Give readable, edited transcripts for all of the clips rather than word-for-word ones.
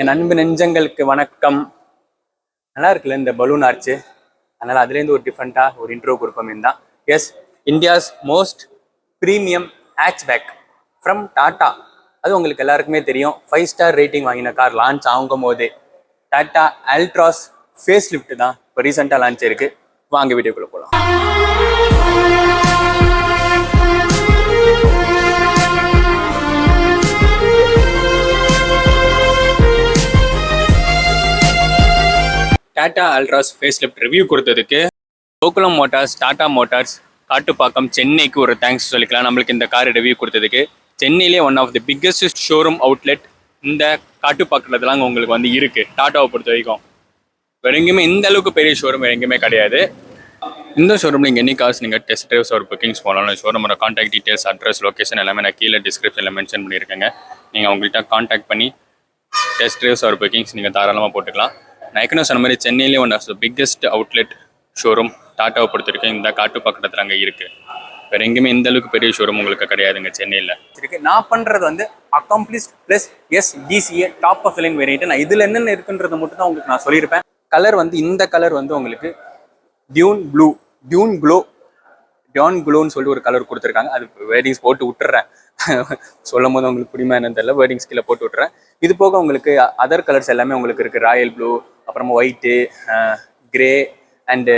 என் அன்பு நெஞ்சங்களுக்கு வணக்கம். நல்லா இருக்குல்ல இந்த பலூன் ஆர்ச்சு. அதனால அதுலேருந்து ஒரு டிஃப்ரெண்ட்டாக ஒரு இன்ட்ரோ கொடுப்போம் தான். Yes, India's most premium hatchback from Tata. அது உங்களுக்கு எல்லாருக்குமே தெரியும். 5 ஸ்டார் ரேட்டிங் வாங்கின கார் லான்ச் ஆகும் போதே டாட்டா அல்ட்ராஸ் ஃபேஸ் லிஃப்ட் தான் இப்போ ரீசெண்டாக லான்ச் இருக்கு. வாங்க வீடியோக்குள்ள போகலாம். Tata Altroz facelift review கொடுத்ததுக்கு கோகுலம் மோட்டார்ஸ், டாடா மோட்டார்ஸ், காட்டுப்பாக்கம், சென்னைக்கு ஒரு தேங்க்ஸ் சொல்லிக்கலாம். நம்மளுக்கு இந்த கார் ரிவ்யூ கொடுத்ததுக்கு. சென்னையிலே one of the biggest showroom outlet இந்த காட்டுப்பாக்கத்தில் தாங்க உங்களுக்கு வந்து இருக்குது. டாட்டாவை பொறுத்த வரைக்கும் வேறு எங்கேயுமே இந்த அளவுக்கு பெரிய ஷோரூம் வேறு எங்கேயுமே கிடையாது. இந்த ஷோரூமில் நீங்கள் எனி கார்ஸ் நீங்கள் டெஸ்ட் ட்ரைவ்ஸ் ஒரு புக்கிங்ஸ் போகலாம். ஷோரூமோட கான்டாக்ட் டீட்டெயில்ஸ், அட்ரஸ், லொக்கேஷன் எல்லாமே நான் கீழே டிஸ்கிரிப்ஷனில் மென்ஷன் பண்ணியிருக்கேங்க. நீங்கள் அவங்கள்ட்ட கான்டாக்ட் பண்ணி டெஸ்ட் ட்ரைவ்ஸ் ஒரு புக்கிங்ஸ் நீங்கள் தாராளமாக போட்டுக்கலாம். நான் ஏற்கனவே சொன்ன மாதிரி சென்னையிலே one of the biggest outlet showroom டாட்டாவை பொறுத்திருக்கேன் இந்த காட்டுப்பாக்கத்தில் அங்கே இருக்குது. வேறு எங்கேயுமே இந்த அளவுக்கு பெரிய ஷோரூம் உங்களுக்கு கிடையாதுங்க சென்னையில் இருக்கு. நான் பண்ணுறது வந்து accomplished plus DCA top of line variant. நான் இதில் என்னென்ன இருக்குன்றது மட்டும் தான் உங்களுக்கு நான் சொல்லியிருப்பேன். கலர் வந்து இந்த கலர் வந்து உங்களுக்கு டியூன் க்ளோன்னு சொல்லி ஒரு கலர் கொடுத்துருக்காங்க. அது வேர்டிங்ஸ் போட்டு விட்டுறேன். சொல்லும் போது உங்களுக்கு புரியுமா என்னன்னு தெரியல. வேர்டிங்ஸ் கீழே போட்டு விட்டுறேன். இது போக உங்களுக்கு அதர் கலர்ஸ் எல்லாமே உங்களுக்கு இருக்குது. ராயல் ப்ளூ, அப்புறமா ஒயிட்டு, கிரே அண்டு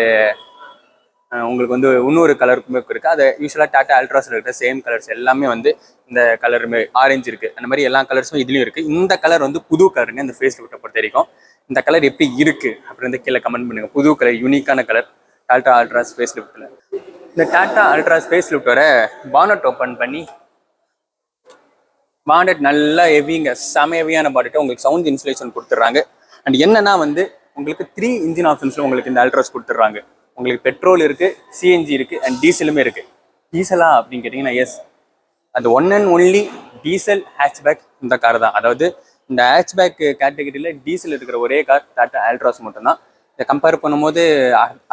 உங்களுக்கு வந்து இன்னொரு கலருக்குமே இருக்குது. அதை யூஸ்வலாக டாட்டா அல்ட்ராஸில் இருக்கிற சேம் கலர்ஸ் எல்லாமே வந்து இந்த கலருமே ஆரஞ்சு இருக்குது. அந்த மாதிரி எல்லா கலர்ஸும் இதுலேயும் இருக்குது. இந்த கலர் வந்து புது கலருங்க. இந்த ஃபேஸ் லிஃப்ட்டை பொறுத்த வரைக்கும் இந்த கலர் எப்படி இருக்குது அப்படின்னு கீழே கமெண்ட் பண்ணுங்கள். புது கலர், யூனிக்கான கலர் டாட்டா அல்ட்ராஸ் ஃபேஸ் லிஃப்ட்டில். இந்த டாட்டா அல்ட்ராஸ் ஃபேஸ் லிஃப்ட்டோட பானட் ஓப்பன் பண்ணி பானட் நல்லா ஹெவிங்க, செம ஹெவியான பானட்டை உங்களுக்கு சவுண்ட் இன்சுலேஷன் கொடுத்துட்றாங்க. அண்ட் என்னன்னா வந்து உங்களுக்கு 3 இன்ஜின் ஆப்ஷன்ஸில் உங்களுக்கு இந்த அல்ட்ராஸ் கொடுத்துட்றாங்க. உங்களுக்கு பெட்ரோல் இருக்குது, CNG இருக்குது அண்ட் டீசலுமே இருக்குது. டீசலா அப்படின்னு கேட்டிங்கன்னா எஸ், அது one and only diesel hatchback இந்த கார் தான். அதாவது இந்த ஹேட்ச்பேக் கேட்டகரியில் டீசல் இருக்கிற ஒரே கார் டாட்டா அல்ட்ராஸ் மட்டும்தான். இதை கம்பேர் பண்ணும்போது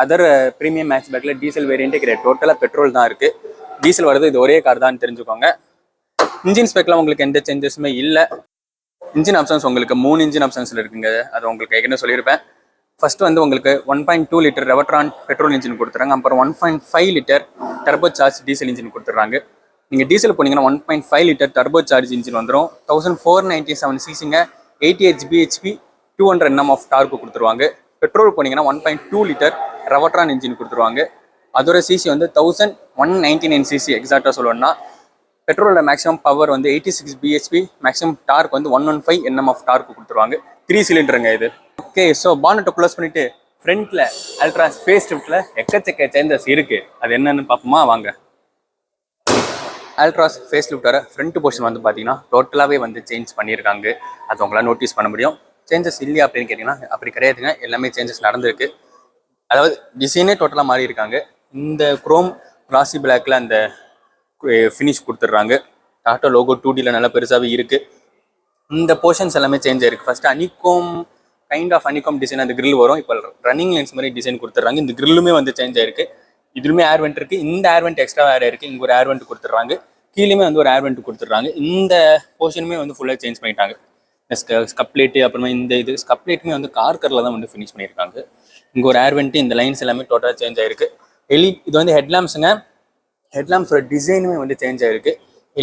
அதர் ப்ரீமியம் ஹேட்ச்பேக்கில் டீசல் வேரியண்ட்டே கிடையாது. டோட்டலாக பெட்ரோல் தான் இருக்குது. டீசல் வருது இது ஒரே கார் தான் தெரிஞ்சுக்கோங்க. இன்ஜின் ஸ்பெக்கில் உங்களுக்கு எந்த சேஞ்சஸுமே இல்லை. இன்ஜின் ஆப்ஷன்ஸ் உங்களுக்கு 3 இன்ஜின் ஆப்ஷன்ஸில் இருக்குங்க. அது உங்களுக்கு ஏற்கனவே சொல்லியிருப்பேன். ஃபர்ஸ்ட் வந்து உங்களுக்கு 1.2 லிட்டர் ரெவட்ரான் பெட்ரோல் இன்ஜின் கொடுத்துறாங்க. அப்புறம் 1.5 litre turbo charge diesel engine கொடுத்துட்றாங்க. நீங்கள் டீசல் போனீங்கன்னா 1.5 லிட்டர் டர்போ சார்ஜ் இன்ஜின் வந்துடும். 1497 சிசிங்க, 88 bhp, 200 Nm ஆஃப் டார்க்கு கொடுத்துருவாங்க. பெட்ரோல் போனீங்கன்னா 1.2 லிட்டர் ரெவட்ரான் இன்ஜின் கொடுத்துருவாங்க. அதோட சிசி வந்து 1199 சிசி எக்ஸாக்டாக சொல்லணும்னா. பெட்ரோலோட மேக்ஸிமம் பவர் வந்து 86 bhp, மேக்ஸிமம் டார்க் வந்து 115 Nm ஆஃப் டார்க்கு கொடுத்துருவாங்க. 3 சிலிண்டருங்க இது. ஓகே, ஸோ பானட்டை க்ளோஸ் பண்ணிவிட்டு ஃப்ரண்ட்டில் அல்ட்ராஸ் ஃபேஸ் லிஃப்ட்டில் எக்கச்சக்க சேஞ்சஸ் இருக்குது. அது என்னென்னு பார்ப்போமா வாங்க. அல்ட்ராஸ் ஃபேஸ் லிஃப்ட்டோட ஃப்ரண்ட் போர்ஷன் வந்து பார்த்தீங்கன்னா டோட்டலாகவே வந்து சேஞ்ச் பண்ணியிருக்காங்க. அது உங்களால் நோட்டீஸ் பண்ண முடியும். சேஞ்சஸ் இல்லையா அப்படின்னு கேட்டிங்கன்னா அப்படி கிடையாதுங்க. எல்லாமே சேஞ்சஸ் நடந்திருக்கு. அதாவது டிசைனே டோட்டலாக மாறி இருக்காங்க. இந்த குரோம் கிளாசி பிளாக்ல அந்த ஃபினிஷ் கொடுத்துட்றாங்க. டாட்டா லோகோ 2Dயில் நல்லா பெருசாகவே இருக்குது. இந்த போர்ஷன்ஸ் எல்லாமே சேஞ்ச் ஆயிருக்கு. ஃபர்ஸ்ட் கைண்ட் ஆஃப் அனிகோம் டிசைன் அந்த கிரில் வரும். இப்போ ரன்னிங் லைன்ஸ் மாதிரி டிசைன் கொடுத்துட்றாங்க. இந்த கிரில்லுமே வந்து சேஞ்ச் ஆயிருக்கு. இதுலுமே ஏர் வெண்ட் இருக்குது. இந்த ஏர் வெண்ட் எக்ஸ்ட்ரா ஏர் இருக்குது. இங்கே ஒரு ஏர் வெண்ட் கொடுத்துட்றாங்க. கீழேயுமே வந்து ஒரு ஏர் வெண்ட் கொடுத்துட்றாங்க. இந்த போர்ஷனுமே வந்து ஃபுல்லாக சேஞ்ச் பண்ணிட்டாங்க. ஸ்கப்லேட்டு, அப்புறமா இந்த இது ஸ்கப்லேட்டுமே வந்து கார்கரில் தான் வந்து ஃபினிஷ் பண்ணியிருக்காங்க. இங்கே ஒரு ஏர் வெண்ட்டு, இந்த லைன்ஸ் எல்லாமே டோட்டலாக சேஞ்ச் ஆயிருக்கு. இது வந்து ஹெட்லாம்ப்ஸுங்க. ஹெட்லாம்ப்ஸோட டிசைனுமே வந்து சேஞ்ச் ஆயிருக்கு.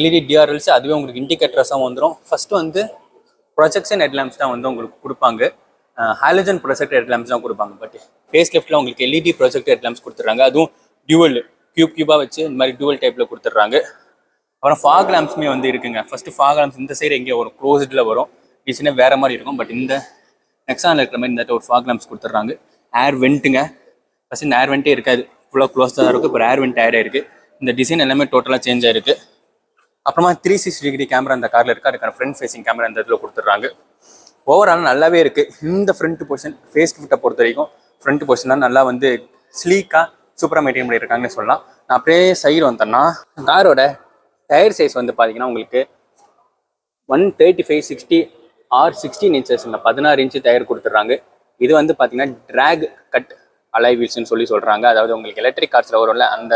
LED DRLs அதுவே உங்களுக்கு இண்டிகேட்டர்ஸாக வந்துடும். ஃபர்ஸ்ட் வந்து ப்ரொஜெக்ஷன் ஹெட்லாம்ப்ஸ் தான் வந்து உங்களுக்கு கொடுப்பாங்க. ஹாலஜன் ப்ரொஜெக்ட் ஹெட்லாம்ப்ஸ் தான் கொடுப்பாங்க. பட் ஃபேஸ் லிஃப்ட்டில் உங்களுக்கு LED ப்ரொஜெக்ட் ஹெட்லாம்ப்ஸ் கொடுத்துட்றாங்க. அதுவும் டியூவல் கியூபாக வச்சு இந்த மாதிரி டியூவல் டைப்பில் கொடுத்துட்றாங்க. அப்புறம் ஃபாக் லேம்ப்ஸுமே வந்து இருக்குங்க. ஃபர்ஸ்ட் ஃபாக் லேம்ப்ஸ் இந்த சைடு எங்கேயோ வரும், க்ளோஸ்டில் வரும். டிசைனே வேறு மாதிரி இருக்கும். பட் இந்த நெக்ஸானில் இருக்கிற மாதிரி இந்த ஒரு ஃபாக் லேம்ப்ஸ் கொடுத்துட்றாங்க. ஏர் வெண்ட்டுங்க. ஃபர்ஸ்ட் இந்த ஏர் வெண்ட்டே இருக்காது, ஃபுல்லாக க்ளோஸ் தான் இருக்கும். இப்போ ஏர் வெண்ட் ஆட் ஆயிருக்கு. இந்த டிசைன் எல்லாமே டோட்டலாக சேஞ்ச் ஆயிருக்கு. அப்புறமா 360 டிகிரி கேமரா அந்த காரில் இருக்குது. அதுக்கான ஃப்ரண்ட் ஃபேஸிங் கேமரா இந்த இதில் கொடுத்துட்றாங்க. ஓவரால் நல்லாவே இருக்குது. இந்த ஃப்ரண்ட் போர்ஷன் ஃபேஸ் லிஃப்ட்டை பொறுத்த வரைக்கும் ஃப்ரண்ட் போர்ஷன்லாம் நல்லா வந்து ஸ்லீக்காக சூப்பராக மெயின்டைன் பண்ணியிருக்காங்கன்னு சொல்லலாம். நான் அப்படியே சைடு வந்தேன்னா காரோட டயர் சைஸ் வந்து பார்த்தீங்கன்னா உங்களுக்கு 135/60 or 16 inches 16 இன்ச்சு டயர் கொடுத்துட்றாங்க. இது வந்து பார்த்தீங்கன்னா ட்ராக் கட் அலாய் வீல்ஸ்ன்னு சொல்கிறாங்க. அதாவது உங்களுக்கு எலக்ட்ரிக் கார்ஸில் வரும்ல அந்த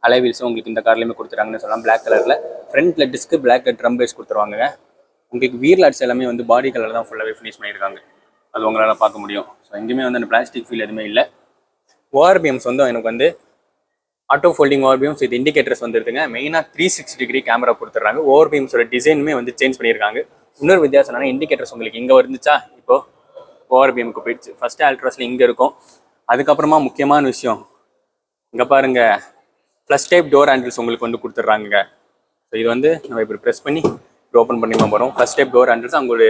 அலாய் வீல்ஸும் உங்களுக்கு இந்த கார்லையுமே கொடுத்துறாங்கன்னு சொல்லலாம். பிளாக் கலரில் ஃப்ரண்ட்டில் டிஸ்க்கு, பிளாக் ட்ரம் பேஸ் கொடுத்துருவாங்க. உங்களுக்கு வீல் லைட்ஸ் எல்லாமே வந்து பாடி கலர் தான் ஃபுல்லாகவே ஃபினிஷ் பண்ணியிருக்காங்க. அது உங்களால் பார்க்க முடியும். ஸோ எங்கேயுமே வந்து அந்த பிளாஸ்டிக் ஃபீல் எதுவுமே இல்லை. ஓஆர்பிஎம்ஸ் வந்து எனக்கு வந்து ஆட்டோ ஃபோல்டிங் ஓஆர்பிஎம்ஸ் இது இண்டிகேட்டர்ஸ் வந்துருதுங்க. மெயினாக 360 டிகிரி கேமரா கொடுத்துட்றாங்க. ஓஆர்பிஎம்ஸோட டிசைனுமே வந்து சேஞ்ச் பண்ணியிருக்காங்க. இன்னொரு வித்தியாசம் என்னன்னா இண்டிகேட்டர்ஸ் உங்களுக்கு இங்கே வந்துச்சா இப்போ ஓஆர்பிஎம்க்கு போயிடுச்சு. ஃபர்ஸ்ட் அல்ட்ராஸில் இங்கே இருக்கும். அதுக்கப்புறமா முக்கியமான விஷயம் இங்கே பாருங்க, ஃப்ளஷ் டைப் டோர் ஹேண்டில்ஸ் உங்களுக்கு வந்து கொடுத்துட்றாங்க. ஸோ இது வந்து நம்ம இப்படி ப்ரெஸ் பண்ணி ஓப்பன் பண்ணி போகிறோம். ஃபர்ஸ்ட் டைப் டோர் ஹேண்டில்ஸ் அவங்களோட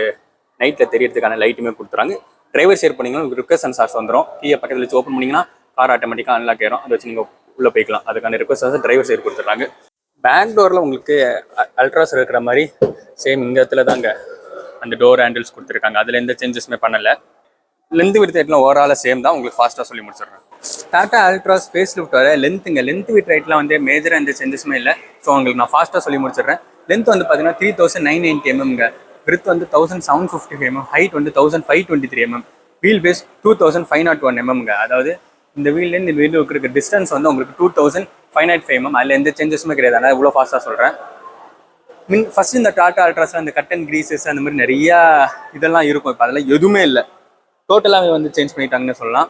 நைட்டில் தெரியறதுக்கான லைட்டுமே கொடுத்துறாங்க. டிரைவர் ஷேர் பண்ணிங்கன்னா உங்களுக்கு ரிக்வஸ்ட் சென்சார்ஸ் வந்துடும். கீழே பக்கத்தில் வச்சு ஓப்பன் பண்ணிங்கன்னா கார் ஆட்டோமேட்டிக்காக அன்லாக் ஆயிரும். அதை வச்சு நீங்கள் உள்ளே போய்க்கலாம். அதுக்கான ரிக்வஸ்ட் டிரைவர் சைடு கொடுத்துட்றாங்க. பேக் டோரில் உங்களுக்கு அல்ட்ராஸ் இருக்கிற மாதிரி சேம் இந்த இடத்துல தாங்க அந்த டோர் ஹேண்டில்ஸ் கொடுத்துருக்காங்க. அதில் எந்த சேஞ்சஸுமே பண்ணலை. லென்த் வித் ஹைட்லாம் ஓவராலாக சேம் தான். உங்களுக்கு ஃபாஸ்ட்டாக சொல்லி முடிச்சிடுறேன். டாட்டா அல்ட்ராஸ் ஃபேஸ் லிஃப்ட் வர லென்த் வித் ஹைட்லாம் வந்து மேஜராக எந்த சேஞ்சஸுமே இல்லை. ஸோ உங்களுக்கு நான் ஃபாஸ்ட்டாக சொல்லி முடிச்சிடுறேன். லென்த் வந்து பார்த்தீங்கன்னா 3990 mm, வித் வந்து 1755 mm, ஹைட் வந்து 1523 mm, வீல் பேஸ் 2501 mm. அதாவது இந்த வீல்லேருந்து இந்த வீல் இருக்கிற டிஸ்டன்ஸ் வந்து உங்களுக்கு 2505 mm. அதில் எந்த சேஞ்சஸுமே கிடையாது. அதனால் இவ்வளோ ஃபாஸ்ட்டாக சொல்கிறேன். ஃபர்ஸ்ட் இந்த டாட்டா அல்ட்ராஸில் அந்த கட்டன் கிரீசஸ் அந்த மாதிரி நிறையா இதெல்லாம் இருக்கும். இப்போ அதெல்லாம் எதுவுமே இல்லை. டோட்டலாகவே வந்து சேஞ்ச் பண்ணிட்டாங்கன்னு சொல்லலாம்.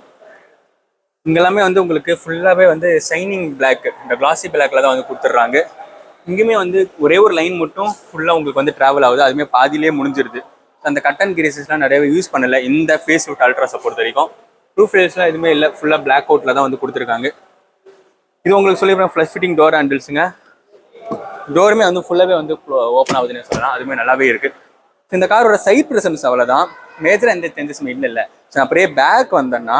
இங்கெல்லாமே வந்து உங்களுக்கு ஃபுல்லாகவே வந்து ஷைனிங் பிளாக், இந்த கிளாசி பிளாக்ல தான் வந்து கொடுத்துட்றாங்க. இங்கேயுமே வந்து ஒரே ஒரு லைன் மட்டும் ஃபுல்லாக உங்களுக்கு வந்து ட்ராவல் ஆகுது. அதுவுமே பாதியிலே முடிஞ்சிருது. அந்த கட்டன் கிரீசஸ்லாம் நிறையவே யூஸ் பண்ணலை இந்த ஃபேஸ் லிஃப்ட் அல்ட்ராஸை பொறுத்த வரைக்கும். ப்ரூஃப் ஃபேஸ்லாம் எதுவுமே இல்லை. ஃபுல்லாக பிளாக் அவுட்டில் தான் வந்து கொடுத்துருக்காங்க. இது உங்களுக்கு சொல்லிடுறேன் ஃப்ளஷ் ஃபிட்டிங் டோர் ஹேண்டில்ஸுங்க. டோருமே வந்து ஃபுல்லாகவே வந்து ஓப்பன் ஆகுதுன்னு சொல்லலாம். அதுவுமே நல்லாவே இருக்குது. இந்த காரோட சைட் ப்ரெசன்ஸ் அவ்வளோதான். மேஜராக எந்த சேஞ்சஸுமே இல்லை. ஸோ அப்படியே பேக் வந்தேன்னா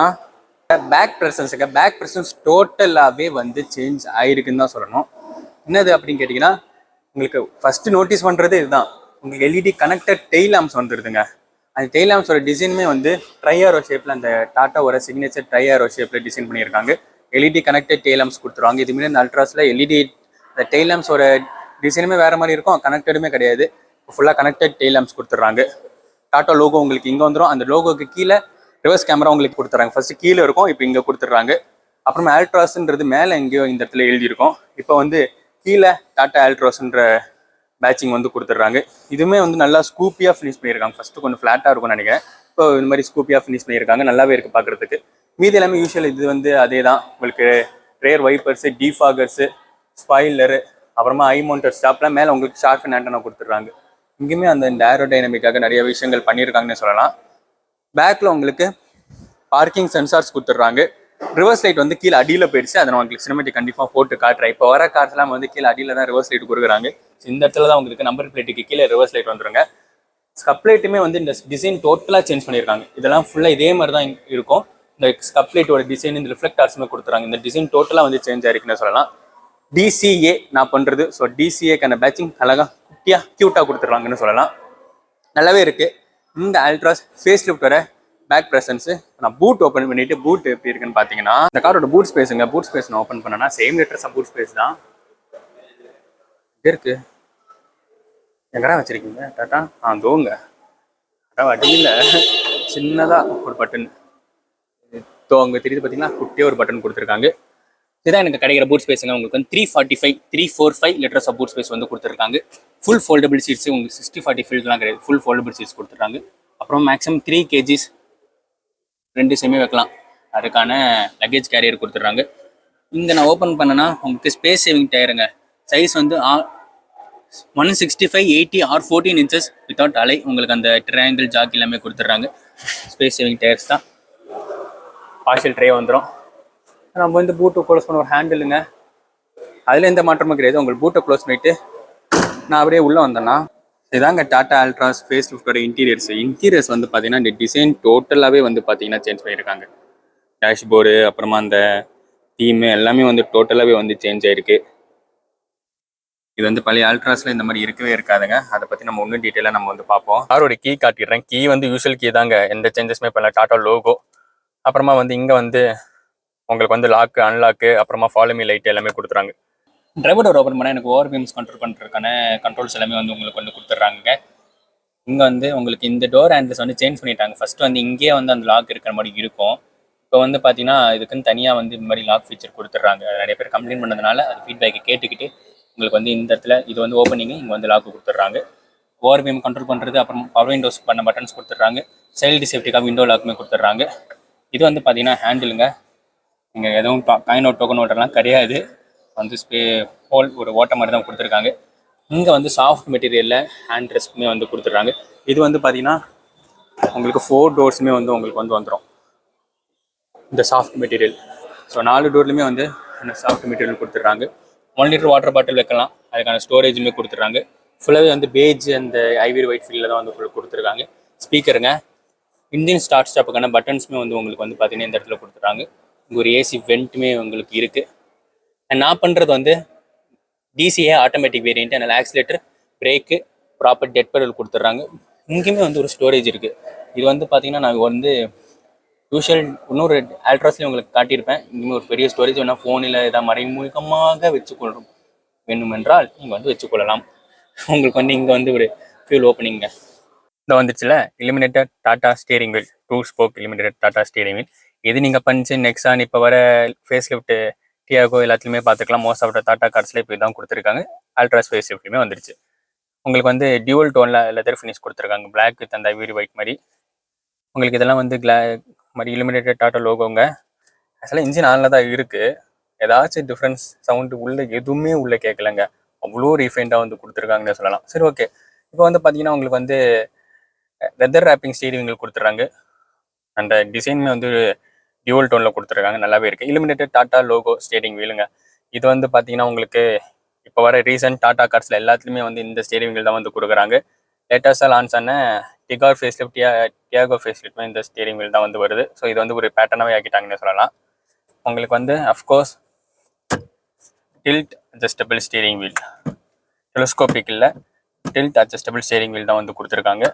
பேக் ப்ரெசன்ஸ் டோட்டலாகவே வந்து சேஞ்ச் ஆகிருக்குன்னு தான் சொல்லணும். என்னது அப்படின்னு கேட்டிங்கன்னா உங்களுக்கு ஃபஸ்ட்டு நோட்டீஸ் பண்ணுறது இதுதான். உங்களுக்கு எல்இடி கனெக்டட் டெய்ல் லேம்ப்ஸ் வந்துடுதுங்க. அந்த டெய்ல் லேம்ப்ஸோட டிசைனுமே வந்து ட்ரையாரோ ஷேப்பில், அந்த டாட்டாவோட சிக்னேச்சர் ட்ரையாரோ ஷேப்பில் டிசைன் பண்ணியிருக்காங்க. எல்இடி கனெக்டட் டெய்ல் லேம்ப்ஸ் கொடுத்துருவாங்க. இதுமாரி இந்த அல்ட்ராஸில் எல்இடி இந்த டெய்ல் லேம்ப்ஸோட டிசைனுமே வேறு மாதிரி இருக்கும். கனெக்டடுமே கிடையாது. ஃபுல்லாக கனெக்டட் டெய்ல் லேம்ப்ஸ் கொடுத்துட்றாங்க. டாட்டா லோகோ உங்களுக்கு இங்கே வந்துடும். அந்த லோகோக்கு கீழே ரிவர்ஸ் கேமரா உங்களுக்கு கொடுத்துட்றாங்க. ஃபர்ஸ்ட் கீழே இருக்கும், இப்போ இங்கே கொடுத்துட்றாங்க. அப்புறமா ஆல்ட்ராஸ்ன்றது மேலே எங்கேயோ இந்த இடத்துல எழுதியிருக்கும். இப்போ வந்து கீழே டாட்டா ஆல்ட்ராஸ்ன்ற பேட்சிங் வந்து கொடுத்துட்றாங்க. இதுவுமே வந்து நல்லா ஸ்கூப்பியாக ஃபினிஷ் பண்ணியிருக்காங்க. ஃபஸ்ட்டு கொஞ்சம் ஃப்ளாட்டாக இருக்கும்னு நினைக்கிறேன். இப்போ இந்த மாதிரி ஸ்கூப்பியாக ஃபினிஷ் பண்ணியிருக்காங்க. நல்லாவே இருக்குது பார்க்குறதுக்கு. மீதி எல்லாமே யூஷுவல் இது வந்து அதே தான். உங்களுக்கு ரேர் வைப்பர்ஸு, டீஃபாகர்ஸு, ஸ்பாயிலரு, அப்புறமா ஐ மவுண்டர் ஸ்டாப்லாம் மேலே உங்களுக்கு ஷார்ப் ஆண்டனா கொடுத்துட்றாங்க. இங்கேயுமே அந்த ஏரோடைனமிக்காக நிறைய விஷயங்கள் பண்ணியிருக்காங்கன்னு சொல்லலாம். பேக்கில் உங்களுக்கு பார்க்கிங் சென்சார்ஸ் கொடுத்துட்றாங்க. ரிவர்ஸ் லைட் வந்து கீழே அடியில் போயிடுச்சு. அதை நான் உங்களுக்கு சினிமேட்டிக் கண்டிப்பாக போட்டு காட்டுறேன். இப்போ வர கார்ஸ்லாம் வந்து கீழே அடியில் தான் ரிவர்ஸ் லைட் கொடுக்குறாங்க. இந்த இடத்துல தான் உங்களுக்கு நம்பர் பிளேட்டுக்கு கீழே ரிவர்ஸ் லைட் வந்துருங்க. ஸ்கப் லைட்டுமே வந்து இந்த டிசைன் டோட்டலாக சேஞ்ச் பண்ணியிருக்காங்க. இதெல்லாம் ஃபுல்லாக இதே மாதிரி தான் இருக்கும். இந்த ஸ்கப் லைட்டோட டிசைன், இந்த ரிஃப்ளெக்டார்ஸுமே கொடுத்துறாங்க. இந்த டிசைன் டோட்டலாக வந்து சேஞ்ச் ஆயிருக்குன்னு சொல்லலாம். டிசிஏ நான் பண்ணுறது. ஸோ டிசிஏக்கான பேட்சிங் அழகாக குட்டியாக க்யூட்டாக கொடுத்துட்றாங்கன்னு சொல்லலாம். நல்லாவே இருக்குது. இந்த அல்ட்ராஸ் ஃபேஸ் லிஃப்டோட பேக் ப்ரெசன்ஸு நான் பூட் ஓப்பன் பண்ணிவிட்டு பூட் எப்படி இருக்குன்னு பார்த்தீங்கன்னா இந்த காரோட பூட் ஸ்பேஸுங்க. பூட் ஸ்பேஸ் நான் ஓப்பன் பண்ணேன்னா சேம் லிட்டர்ஸ் பூட் ஸ்பேஸ் தான் இருக்குது. எங்கடா வச்சுருக்கீங்க டாட்டா? தோங்க அடா அடியில் சின்னதாக ஒரு பட்டன் அங்கே தெரியுது பார்த்தீங்கன்னா, குட்டியாக ஒரு பட்டன் கொடுத்துருக்காங்க. இதுதான் எனக்கு கிடைக்கிற பூட் ஸ்பேஸுங்க. உங்களுக்கு வந்து 345 லிட்டர்ஸ் ஆஃப் பூட் ஸ்பேஸ் வந்து கொடுத்துருக்காங்க. ஃபுல் ஃபோல்டபிள் சீட்ஸு உங்களுக்கு 60-40 ஃபீல்ட்லாம் கிடையாது. ஃபுல் ஃபோல்டபிள் சீட்ஸ் கொடுத்துருக்காங்க. அப்புறம் மேக்ஸிமம் 3 kgs 2 செமி வைக்கலாம். அதுக்கான லக்கேஜ் கேரியர் கொடுத்துட்றாங்க. இங்கே நான் ஓப்பன் பண்ணேன்னா உங்களுக்கு ஸ்பேஸ் சேவிங் டயருங்க. சைஸ் வந்து 165/80 or 14 inches வித்தவுட் அலை. உங்களுக்கு அந்த ட்ரையாங்கிள் ஜாக் எல்லாமே கொடுத்துட்றாங்க. ஸ்பேஸ் சேவிங் டயர்ஸ் தான். பார்ஷியல் ட்ரே வந்துடும். நம்ம வந்து பூட்டை க்ளோஸ் பண்ண ஒரு ஹேண்டிலுங்க. அதில் எந்த மாற்றமும் கிடையாது. உங்களுக்கு பூட்டை க்ளோஸ் பண்ணிவிட்டு நான் அப்படியே உள்ளே வந்தேன்னா இதாங்க டாட்டா அல்ட்ராஸ் ஃபேஸ் லிஃப்டோட இன்டீரியர்ஸ் வந்து பார்த்தீங்கன்னா இந்த டிசைன் டோட்டலாகவே வந்து பார்த்தீங்கன்னா சேஞ்ச் பண்ணியிருக்காங்க. டேஷ்போர்டு, அப்புறமா அந்த தீமு எல்லாமே வந்து டோட்டலாகவே வந்து சேஞ்ச் ஆகிருக்கு. இது வந்து பழைய அல்ட்ராஸில் இந்த மாதிரி இருக்கவே இருக்காதுங்க. அதை பற்றி நம்ம இன்னும் டீட்டெயிலாக நம்ம வந்து பார்ப்போம். காரோட கீ காட்டிடுறேன். கீ வந்து யூஷுவல் கீ தாங்க. எந்த சேஞ்சஸுமே பண்ணல. டாட்டா லோகோ. அப்புறமா வந்து இங்கே வந்து உங்களுக்கு வந்து லாக்கு, அன்லாக்கு, அப்புறமா ஃபாலோமி லைட் எல்லாமே கொடுத்துறாங்க. டிரைவர் டோர் ஓப்பன் பண்ணால் எனக்கு ஓவர்பீம்ஸ் கண்ட்ரோல் பண்ணுறதுக்கான கண்ட்ரோல்ஸ் எல்லாமே வந்து உங்களுக்கு வந்து கொடுத்துட்றாங்க. இங்கே வந்து உங்களுக்கு இந்த டோர் ஹேண்டில்ஸ் வந்து சேஞ்ச் பண்ணிட்டாங்க. ஃபஸ்ட்டு வந்து இங்கேயே வந்து அந்த லாக் இருக்கிற மாதிரி இருக்கும். இப்போ வந்து பார்த்தீங்கன்னா இதுக்குன்னு தனியாக வந்து இந்த மாதிரி லாக் ஃபீச்சர் கொடுத்துட்றாங்க. நிறைய பேர் கம்ப்ளைண்ட் பண்ணதுனால அது ஃபீட்பேக்கை கேட்டுக்கிட்டு உங்களுக்கு வந்து இந்த இடத்துல இது வந்து ஓப்பனிங்கு, இங்கே வந்து லாக்கு கொடுத்துட்றாங்க. ஓஆர்பிஎம் கண்ட்ரோல் பண்ணுறது, அப்புறம் பவர் விண்டோஸ் பண்ண பட்டன்ஸ் கொடுத்துட்றாங்க. சைல்டு சேஃப்டிக்காக விண்டோ லாக்குமே கொடுத்துட்றாங்க. இது வந்து பார்த்தீங்கன்னா ஹேண்டிலுங்க. இங்கே எதுவும் காயின் அவுட் டோக்கன் ஓட்டெல்லாம் கிடையாது. வந்து ஹோல் ஒரு ஓட்ட மாதிரி தான் கொடுத்துருக்காங்க. இங்கே வந்து சாஃப்ட் மெட்டீரியலில் ஹேண்ட் ரெஸ்ட்டுமே வந்து கொடுத்துட்றாங்க. இது வந்து பார்த்தீங்கன்னா உங்களுக்கு 4 டோர்ஸுமே வந்து உங்களுக்கு வந்து வந்துடும் இந்த சாஃப்ட் மெட்டீரியல். ஸோ 4 டோர்லையுமே வந்து அந்த சாஃப்ட் மெட்டீரியல் கொடுத்துட்றாங்க. 1 லிட்டர் வாட்டர் பாட்டில் வைக்கலாம், அதுக்கான ஸ்டோரேஜுமே கொடுத்துட்றாங்க. ஃபுல்லாகவே வந்து பேஜ் அந்த ஐவரி ஒயிட் ஃபீல்டில் தான் வந்து கொடுத்துருக்காங்க. ஸ்பீக்கருங்க, இன்ஜின் ஸ்டார்ட் ஸ்டாப்புக்கான பட்டன்ஸுமே வந்து உங்களுக்கு வந்து பார்த்தீங்கன்னா இந்த இடத்துல கொடுத்துட்றாங்க. இங்கே ஒரு ஏசி வெண்ட்டுமே உங்களுக்கு இருக்குது. அண்ட் நான் பண்ணுறது வந்து டிசிஏ ஆட்டோமேட்டிக் வேரியன்ட், அதனால் accelerator, brake, proper dead pedal கொடுத்துட்றாங்க. இங்கேயுமே வந்து ஒரு ஸ்டோரேஜ் இருக்குது. இது வந்து பார்த்தீங்கன்னா நான் வந்து யூஷுவல் இன்னொரு ஆல்ட்ராஸ்லேயும் உங்களுக்கு காட்டியிருப்பேன். இங்கேயுமே ஒரு பெரிய ஸ்டோரேஜ் வேணால் ஃபோனில் ஏதாவது மறைமுகமாக வச்சுக்கொள்ளும் வேண்டுமென்றால் நீங்கள் வந்து வச்சுக்கொள்ளலாம். உங்களுக்கு வந்து இங்கே வந்து ஒரு ஃபியூல் ஓப்பனிங்க இந்த வந்துச்சுல, illuminated Tata steering wheel, 2 spoke illuminated Tata steering wheel. இது நீங்கள் பஞ்சு நெக்ஸான் இப்போ வர ஃபேஸ் லிஃப்ட்டு டியாகோ எல்லாத்துலேயுமே பார்த்துக்கலாம். மோஸ்ட் ஆஃப் த டாடா கார்ஸில் இப்போ இதான் கொடுத்துருக்காங்க. அல்ட்ராஸ் ஃபேஸ் லிஃப்ட்டுமே வந்துருச்சு. உங்களுக்கு வந்து டியூவல் டோனில் லெதர் ஃபினிஷ் கொடுத்துருக்காங்க, பிளாக் வித் அந்த ஐவரி ஒயிட் மாதிரி. உங்களுக்கு இதெல்லாம் வந்து மாதிரி இலிமினேட்டட் டாட்டா லோகோங்க. ஆக்சுவலாக இன்ஜின் ஆனில் தான் இருக்குது. ஏதாச்சும் டிஃப்ரென்ஸ் சவுண்டு உள்ளே எதுவுமே உள்ளே கேட்கலங்க. அவ்வளோ ரீஃபைண்டாக வந்து கொடுத்துருக்காங்கன்னு சொல்லலாம். சரி, ஓகே. இப்போ வந்து பார்த்தீங்கன்னா உங்களுக்கு வந்து லெதர் ரேப்பிங் ஸ்டீரிங் கொடுத்துட்றாங்க. அந்த டிசைனுமே வந்து டியூவல் டோனில் கொடுத்துருக்காங்க, நல்லாவே இருக்குது. இலிமினேட்டட் டாட்டா லோகோ ஸ்டீரிங் வீலுங்க. இது வந்து பார்த்தீங்கன்னா உங்களுக்கு இப்போ வர ரீசன்ட் டாடா கார்ஸில் எல்லாத்துலேயுமே வந்து இந்த ஸ்டீரிங் வீல் தான் வந்து கொடுக்குறாங்க. லேட்டஸ்ட்டாக லான்ச் ஆன Tigor face lift, Tiago face லிஃப்ட்மே இந்த ஸ்டீரிங் வீல் தான் வந்து வருது. ஸோ இது வந்து ஒரு பேட்டர்னாகவே ஆக்கிட்டாங்கன்னு சொல்லலாம். உங்களுக்கு வந்து of course tilt adjustable steering wheel, telescopic இல்லை, டில்ட் அட்ஜஸ்டபிள் ஸ்டீரிங் வீல் தான் வந்து கொடுத்துருக்காங்க.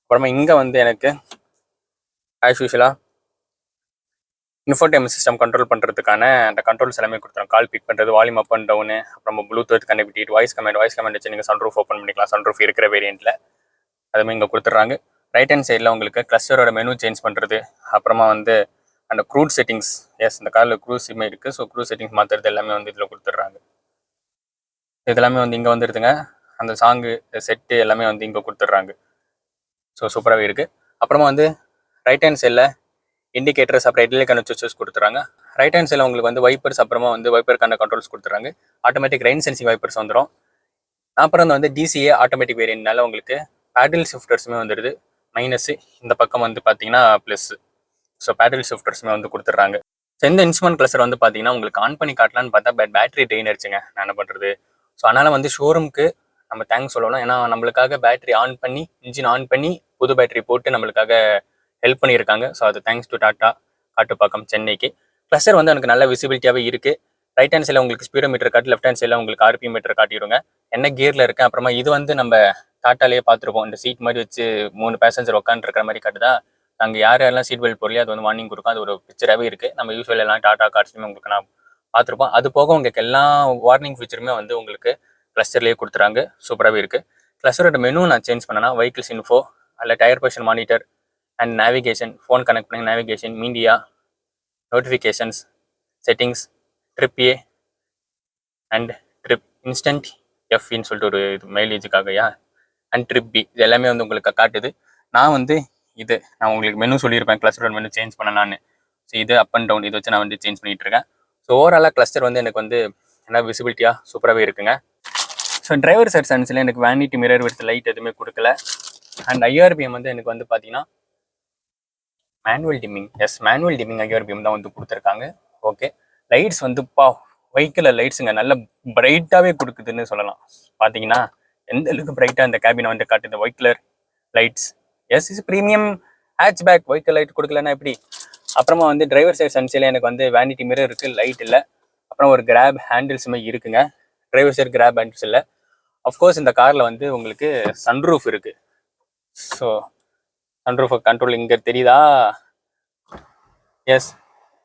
அப்புறமா இங்கே வந்து எனக்கு ஆஸ் யூஷுவலாக இன்ஃபோடைன்மென்ட் சிஸ்டம் கண்ட்ரோல் பண்ணுறதுக்கான அந்த கண்ட்ரோல்ஸ் எல்லாமே கொடுத்துருவோம். கால் பிக் பண்ணுறது, வால்யூம் அப் அண்ட் டவுனு, அப்புறம் ப்ளூடூத் கனெக்டிவிட்டி, வாய்ஸ் கமெண்ட் வச்சு நீங்கள் சன்ரூஃப் ஓப்பன் பண்ணிக்கலாம். சன்ரூஃப் இருக்கிற வேரியண்ட்டில் அதுவுமே இங்கே கொடுத்துட்றாங்க. ரைட் ஹேண்ட் சைடில் உங்களுக்கு கிளஸ்டரோட மெனு சேஞ்ச் பண்ணுறது, அப்புறமா வந்து அந்த க்ரூட் செட்டிங்ஸ், இந்த காரில் க்ரூஸுமே இருக்குது. ஸோ க்ரூஸ் செட்டிங்ஸ் மாற்றுறது எல்லாமே வந்து இதில் கொடுத்துட்றாங்க. இதெல்லாமே வந்து இங்கே வந்துடுதுங்க. அந்த சாங்கு செட்டு எல்லாமே வந்து இங்கே கொடுத்துட்றாங்க. ஸோ சூப்பராகவே இருக்குது. அப்புறமா வந்து ரைட் ஹேண்ட் சைடில் இண்டிகேட்டர்ஸ், அப்புறம் ஹெட்லைட் சுவிட்சஸ் கொடுத்துறாங்க. ரைட் ஹேண்ட் சைடில் உங்களுக்கு வந்து வைப்பர்ஸ், அப்புறமா வந்து வைப்பருக்கான கண்ட்ரோல்ஸ் கொடுத்துறாங்க. ஆட்டோமேட்டிக் ரெயின் சென்சிங் வைப்பர்ஸ் வந்துடும். அப்புறம் வந்து டிசிஏ ஆட்டோமேட்டிக் வேரியன்ட்னால உங்களுக்கு பேடல் ஷிஃப்டர்ஸுமே வந்துடுது. மைனஸு இந்த பக்கம் வந்து பார்த்தீங்கன்னா ப்ளஸ்ஸு. ஸோ பேடல் ஷிஃப்டர்ஸுமே வந்து கொடுத்துட்றாங்க. ஸோ இந்த இன்ஸ்ட்ருமெண்ட் கிளஸ்டர் வந்து பார்த்தீங்கன்னா உங்களுக்கு ஆன் பண்ணி காட்டலான்னு பார்த்தா பேட்டரி ட்ரெயின் ஆயிடுச்சுங்க. நான் என்ன பண்ணுறது? ஸோ அதனால் வந்து ஷோரூமுக்கு நம்ம தேங்க்ஸ் சொல்லணும். ஏன்னா நம்மளுக்காக பேட்டரி ஆன் பண்ணி, இன்ஜின் ஆன் பண்ணி, புது பேட்டரி போட்டு நம்மளுக்காக ஹெல்ப் பண்ணியிருக்காங்க. ஸோ அது தேங்க்ஸ் டு டாட்டா காட்டுப்பாக்கம் சென்னைக்கு. கிளஸ்டர் வந்து எனக்கு நல்ல விசிபிலிட்டியாகவே இருக்குது. ரைட் ஹேண்ட் சைடில் உங்களுக்கு ஸ்பீடோமீட்டர் காட்டி, லெஃப்ட் ஹேண்ட் சைடில் உங்களுக்கு ஆர்பிஎம் மீட்டர் காட்டிடுங்க, என்ன கியரில் இருக்கேன். அப்புறமா இது வந்து நம்ம டாட்டாலேயே பார்த்துருப்போம், இந்த சீட் மாதிரி வச்சு 3 பேசஞ்சர் உட்காந்துருக்கிற மாதிரி காட்டுதா. நாங்கள் யாரெல்லாம் சீட் பெல்ட் போடலையோ அது வந்து வார்னிங் கொடுக்கும். அது ஒரு பிக்சராகவே இருக்குது. நம்ம யூஸ்வல் எல்லாம் டாட்டா கார்ஸ்லையுமே உங்களுக்கு நான் பார்த்துருப்போம். அது போக உங்களுக்கு எல்லா வார்னிங் ஃபீச்சருமே வந்து உங்களுக்கு கிளஸ்டர்லேயே கொடுத்துறாங்க. சூப்பராகவே இருக்குது. கிளஸ்டரோட மெனு நான் சேஞ்ச் பண்ணேன்னா வெஹிக்கிள்ஸ் இன்ஃபோ, அதில் tyre position monitor and navigation, phone connect பண்ணி navigation, media, notifications, settings, trip A and trip instant எஃப்இன்னு சொல்லிட்டு ஒரு இது மைலேஜுக்காகயா, அண்ட் ட்ரிப் பி, இது எல்லாமே வந்து உங்களுக்கு காட்டுது. நான் வந்து நான் உங்களுக்கு மெனு சொல்லியிருப்பேன், கிளஸ்டரோட மெனு சேஞ்ச் பண்ணலான்னு. ஸோ இது அப் அண்ட் டவுன் இதை வச்சு நான் வந்து சேஞ்ச் பண்ணிகிட்டு இருக்கேன். ஸோ ஓவராலாக கிளஸ்டர் வந்து எனக்கு வந்து என்ன விசிபிலிட்டியாக சூப்பராகவே இருக்குங்க. ஸோ டிரைவர் சைட் சென்ஸில் எனக்கு வேனிட்டி மிரர் வித் லைட் எதுவுமே கொடுக்கல. அண்ட் ஐஆர்பிஎம் வந்து எனக்கு வந்து பார்த்தீங்கன்னா மேனுவல் டிம்மிங், மேனுவல் டிம்மிங் ஐஆர்பிஎம் தான் வந்து கொடுத்துருக்காங்க. ஓகே, லைட்ஸ் வந்து வெஹிக்கிளில் லைட்ஸுங்க நல்ல பிரைட்டாகவே கொடுக்குதுன்னு சொல்லலாம். பார்த்தீங்கன்னா எந்த அளவுக்கு பிரைட்டாக இந்த கேபினை வந்து காட்டுது. White colour lights, is premium hatchback, white colour light கொடுக்கலன்னா எப்படி? அப்புறமா வந்து டிரைவர் சைட் சன்ஸில் எனக்கு வந்து வேனிட்டி மிரர் இருக்குது, லைட் இல்லை. அப்புறம் ஒரு கிராப் ஹேண்டில்ஸுமே இருக்குங்க. டிரைவர் சைட் கிராப் ஹேண்டில்ஸ் இல்லை. அஃப்கோர்ஸ் இந்த காரில் வந்து உங்களுக்கு சன்ரூஃப் இருக்குது. ஸோ சன்ரூஃப் கண்ட்ரோல் இங்கே தெரியுதா?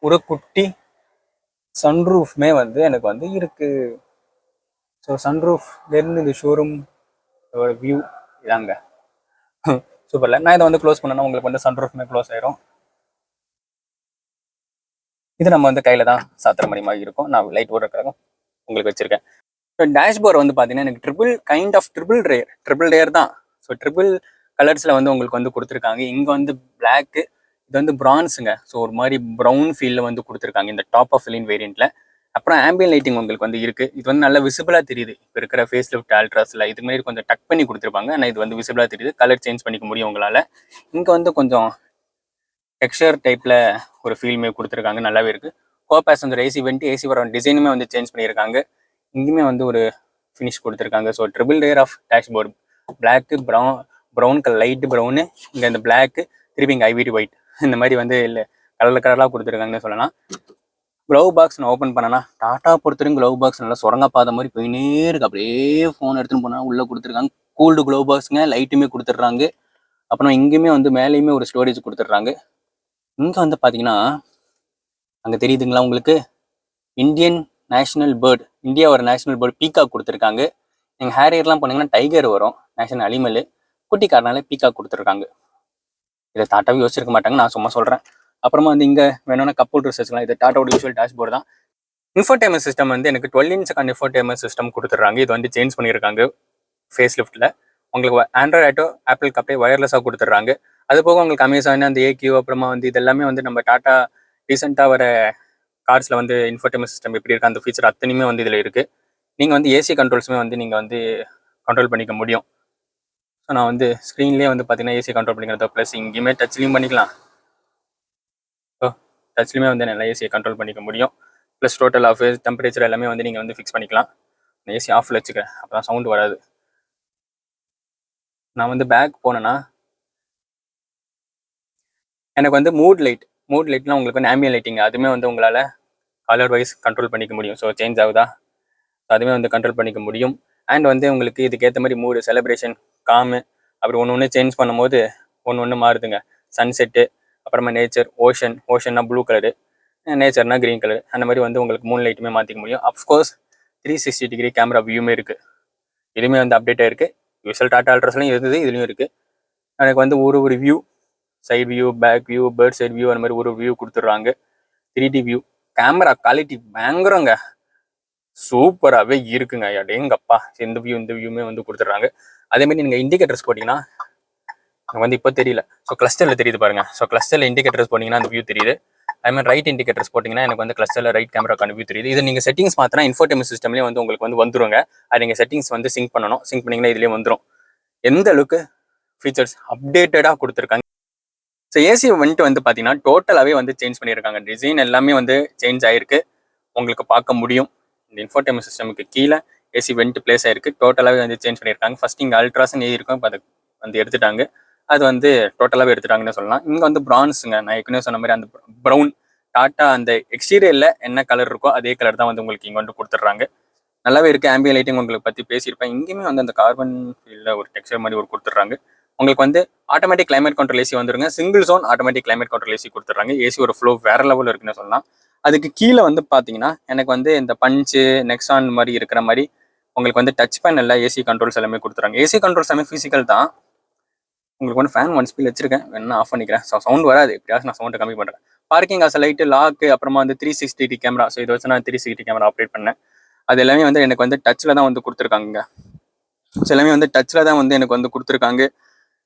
ஒரு குட்டி சன்ரூஃப்மே வந்து எனக்கு வந்து இருக்குது. ஸோ சன்ரூஃப்லேருந்து இந்த ஷோரூம் வியூ இதாங்க. சூப்பர்ல. நான் இதை வந்து க்ளோஸ் பண்ணேன்னா உங்களுக்கு வந்து சன்ரூஃப்மே க்ளோஸ் ஆயிரும். இது நம்ம வந்து கையில் தான் சாத்திர மாதிரி இருக்கும். நான் லைட் ஓடுறதுக்காக உங்களுக்கு வச்சுருக்கேன். ஸோ டேஷ்போர்ட் வந்து பார்த்தீங்கன்னா எனக்கு ட்ரிபிள் ரேர் தான். ஸோ ட்ரிபிள் கலர்ஸில் வந்து உங்களுக்கு வந்து கொடுத்துருக்காங்க. இங்கே வந்து பிளாக்கு, இது வந்து பிரான்ஸுங்க. ஸோ ஒரு மாதிரி ப்ரௌன் ஃபீல்டில் வந்து கொடுத்துருக்காங்க இந்த டாப் ஆஃப் லைன் வேரியண்ட்டில். அப்புறம் ஆம்பியன் லைட்டிங் உங்களுக்கு வந்து இருக்குது. இது வந்து நல்லா விசிபிளாக தெரியுது. இப்போ இருக்கிற ஃபேஸ் லிஃப்ட் அல்ட்ராஸில் இது மாதிரி கொஞ்சம் டக் பண்ணி கொடுத்துருப்பாங்க. ஆனால் இது வந்து விசிபிளாக தெரியுது. கலர் சேஞ்ச் பண்ணிக்க முடியும் உங்களால். இங்கே வந்து கொஞ்சம் டெக்ஸ்சர் டைப்பில் ஒரு ஃபீல்மே கொடுத்துருக்காங்க. நல்லாவே இருக்குது. கோ பேசஞ்சர் ஏசி வெண்ட், ஏசி வர டிசைனுமே வந்து சேஞ்ச் பண்ணியிருக்காங்க. இங்கேயுமே வந்து ஒரு ஃபினிஷ் கொடுத்துருக்காங்க. So triple layer of dashboard, black, brown colour, light brown, இங்கே இந்த பிளாக்கு, திருப்பி இங்கே ஐவிரி ஒயிட், இந்த மாதிரி வந்து இல்லை கலராக கொடுத்துருக்காங்கன்னு சொல்லலாம். க்ளவ் பாக்ஸ் நான் ஓப்பன் பண்ணேன்னா, டாட்டா பொறுத்தவரைக்கும் க்ளவ் பாக்ஸ் நல்லா சுரங்க பாத மாதிரி போயினே இருக்குது. அப்படியே ஃபோன் எடுத்துன்னு போனால் உள்ளே கொடுத்துருக்காங்க. கூல்டு க்ளவ் பாக்ஸுங்க, லைட்டுமே கொடுத்துட்றாங்க. அப்புறம் இங்கேயுமே வந்து மேலேயுமே ஒரு ஸ்டோரேஜ் கொடுத்துட்றாங்க. இங்கே வந்து பார்த்தீங்கன்னா, அங்கே தெரியுதுங்களா உங்களுக்கு, இந்தியன் நேஷனல் பேர்டு, இந்தியாவோட நேஷனல் பேர்டு பீகாக் கொடுத்துருக்காங்க. நீங்கள் ஹேரியர்லாம் போனீங்கன்னா டைகர் வரும், நேஷனல் அனிமல். குட்டிக்காரனால பீகாக் கொடுத்துருக்காங்க. இதை டாட்டாவே யோசிச்சிருக்க மாட்டாங்க, நான் சும்மா சொல்கிறேன். அப்புறமா வந்து இங்கே வேணும்னா கப் ஹோல்டர்ஸ் வச்சுக்கலாம். இது டாட்டாவோட யூஸ்வல் டேஷ்போர்டு தான். இன்ஃபோடெயின்மென்ட் சிஸ்டம் வந்து எனக்கு 12 inch இன்ஃபோடெயின்மென்ட் சிஸ்டம் கொடுத்துட்றாங்க. இது வந்து சேஞ்ச் பண்ணியிருக்காங்க ஃபேஸ் லிஃப்ட்டில். உங்களுக்கு ஆண்ட்ராய்ட் ஆட்டோ, ஆப்பிள் கப்பே வயர்லெஸ்ஸாக கொடுத்துட்றாங்க. அது போக உங்களுக்கு அமேசான், அந்த ஏக்யூ, அப்புறமா வந்து இதெல்லாமே வந்து நம்ம டாட்டா ரீசெண்டாக வர கார்ஸில் வந்து இன்ஃபோடெயின்மென்ட் சிஸ்டம் எப்படி இருக்குது அந்த ஃபீச்சர் அத்தனையுமே வந்து இதில் இருக்குது. நீங்கள் வந்து ஏசி கண்ட்ரோல்ஸுமே வந்து நீங்கள் வந்து கண்ட்ரோல் பண்ணிக்க முடியும். ஸோ நான் வந்து ஸ்க்ரீன்லேயே வந்து பார்த்தீங்கன்னா ஏசி கண்ட்ரோல் பண்ணிக்கிறத, ப்ளஸ் இங்கேயுமே டச்லேயும் பண்ணிக்கலாம். ஸோ டச்லேயுமே வந்து நல்லா ஏசியை கண்ட்ரோல் பண்ணிக்க முடியும். ப்ளஸ் டோட்டல் ஆஃப் டெம்பரேச்சர் எல்லாமே வந்து நீங்கள் வந்து ஃபிக்ஸ் பண்ணிக்கலாம். நான் ஏசி ஆஃபில் வச்சுக்கிறேன், அப்போ தான் சவுண்டு வராது. நான் வந்து பேக் போனேன்னா எனக்கு வந்து மூட் லைட்லாம் உங்களுக்கு வந்து ஆம்பியன் லைட்டிங் அதுவுமே வந்து உங்களால் கலர் வைஸ் கண்ட்ரோல் பண்ணிக்க முடியும். ஸோ சேஞ்ச் ஆகுதா, அதுவுமே வந்து கண்ட்ரோல் பண்ணிக்க முடியும். அண்ட் வந்து உங்களுக்கு இதுக்கேற்ற மாதிரி மூடு, செலிப்ரேஷன், காமு, அப்படி ஒன்று சேஞ்ச் பண்ணும்போது ஒன்று மாறுதுங்க. சன்செட்டு, அப்புறமா நேச்சர், ஓஷன்னா ப்ளூ கலரு, நேச்சர்னா க்ரீன் கலர், அந்த மாதிரி வந்து உங்களுக்கு மூணு லைட்டுமே மாற்றிக்க முடியும். அஃப்கோர்ஸ் 360 டிகிரி கேமரா வியூமே இருக்குது. இதுவுமே வந்து அப்டேட் ஆயிருக்கு. யூஸ்வல் டாட்டா அல்ட்ராஸ்லையும் இருந்தது, இதுலையும் இருக்குது. எனக்கு வந்து ஒரு view, side view, back view, bird side view, அந்த மாதிரி ஒரு வியூ கொடுத்துட்றாங்க. 3D view. கேமரா குவாலிட்டி பயங்கரங்க, சூப்பராகவே இருக்குங்க. அடேங்கப்பா, இந்த வியூமே வந்து கொடுத்துட்றாங்க. அதேமாதிரி நீங்கள் இண்டிகேட்டர்ஸ் போட்டிங்கன்னா எனக்கு வந்து இப்போ தெரியல, ஸோ கிளஸ்டரில் தெரியுது பாருங்க. ஸோ கிளஸ்டரில் இண்டிகேட்டர்ஸ் போட்டிங்கன்னா அந்த வியூ தெரியுது. அதுமாதிரி ரைட் இண்டிகேட்டர்ஸ் போட்டிங்கன்னா எனக்கு வந்து கிளஸ்டரில் ரைட் கேமராக்கான வியூ தெரியுது. இது நீங்கள் செட்டிங்ஸ் மாற்றினா இன்ஃபோடெயின்மென்ட் சிஸ்டம்லேயே வந்து உங்களுக்கு வந்து வந்துருங்க. அது நீங்கள் செட்டிங்ஸ் வந்து சிங்க் பண்ணணும். சிங்க் பண்ணிங்கன்னா இதுலேயே வந்துடும். எந்த அளவுக்கு ஃபீச்சர்ஸ் அப்டேட்டடாக கொடுத்துருக்காங்க. ஸோ ஏசி வந்துட்டு வந்து பார்த்தீங்கன்னா டோட்டலாகவே வந்து சேஞ்ச் பண்ணியிருக்காங்க. டிசைன் எல்லாமே வந்து சேஞ்ச் ஆகிருக்கு, உங்களுக்கு பார்க்க முடியும். இந்த இன்ஃபோடெயின்மென்ட் சிஸ்டமுக்கு கீழே ஏசி வெண்ட் பிளேஸ் ஆயிருக்கு. டோட்டலாகவே வந்து சேஞ்ச் பண்ணியிருக்காங்க. ஃபர்ஸ்ட் இங்கே அல்ட்ராஸ்ன்னு இருக்கும், இப்போ அதை வந்து எடுத்துட்டாங்க. அது வந்து டோட்டலாகவே எடுத்துட்டாங்கன்னு சொல்லலாம். இங்கே வந்து பிரான்ஸுங்க, நான் ஏற்கனவே சொன்ன மாதிரி அந்த ப்ரௌன் டாட்டா அந்த எக்ஸ்டீரியரில் என்ன கலர் இருக்கோ அதே கலர் தான் வந்து உங்களுக்கு இங்கே வந்து கொடுத்துட்றாங்க. நல்லாவே இருக்குது. ஆம்பியன் லைட்டிங் உங்களுக்கு பற்றி பேசியிருப்பேன். இங்கேயுமே வந்து அந்த கார்பன் ஃபீல்டில் ஒரு டெக்ஸ்சர் மாதிரி ஒரு கொடுத்துட்றாங்க. உங்களுக்கு வந்து ஆட்டோமேட்டிக் கிளைமேட் கண்ட்ரோல் ஏசி வந்துருங்க. Single zone automatic climate control AC கொடுத்துட்றாங்க. ஏசி ஒரு ஃப்ளோ வேற லெவலில் இருக்குன்னு சொல்லலாம். அதுக்கு கீழே வந்து பார்த்தீங்கன்னா எனக்கு வந்து இந்த பஞ்சு, நெக்ஸான் மாதிரி இருக்கிற மாதிரி உங்களுக்கு வந்து டச் பேனலில் ஏசி கண்ட்ரோல்ஸ் எல்லாமே கொடுத்துறாங்க. ஏசி கண்ட்ரோல்ஸ் எல்லாமே ஃபிசிக்கல் தான். உங்களுக்கு வந்து ஃபேன் 1 ஸ்பீட் வச்சிருக்கேன், வேணா ஆஃப் பண்ணிக்கிறேன். ஸோ சவுண்ட் வராது, எப்படியாவது நான் சவுண்டை கம்மி பண்ணுறேன். பார்க்கிங் ஆஸ் லைட்டு, லாக்கு, அப்புறமா வந்து 360 கேமரா. ஸோ இதை வச்சு நான் 360 கேமரா ஆப்ரேட் பண்ணேன். அது எல்லாமே வந்து எனக்கு வந்து டச்சில் தான் வந்து கொடுத்துருக்காங்க. ஸோ எல்லாமே வந்து டச்சில் தான் வந்து எனக்கு வந்து கொடுத்துருக்காங்க.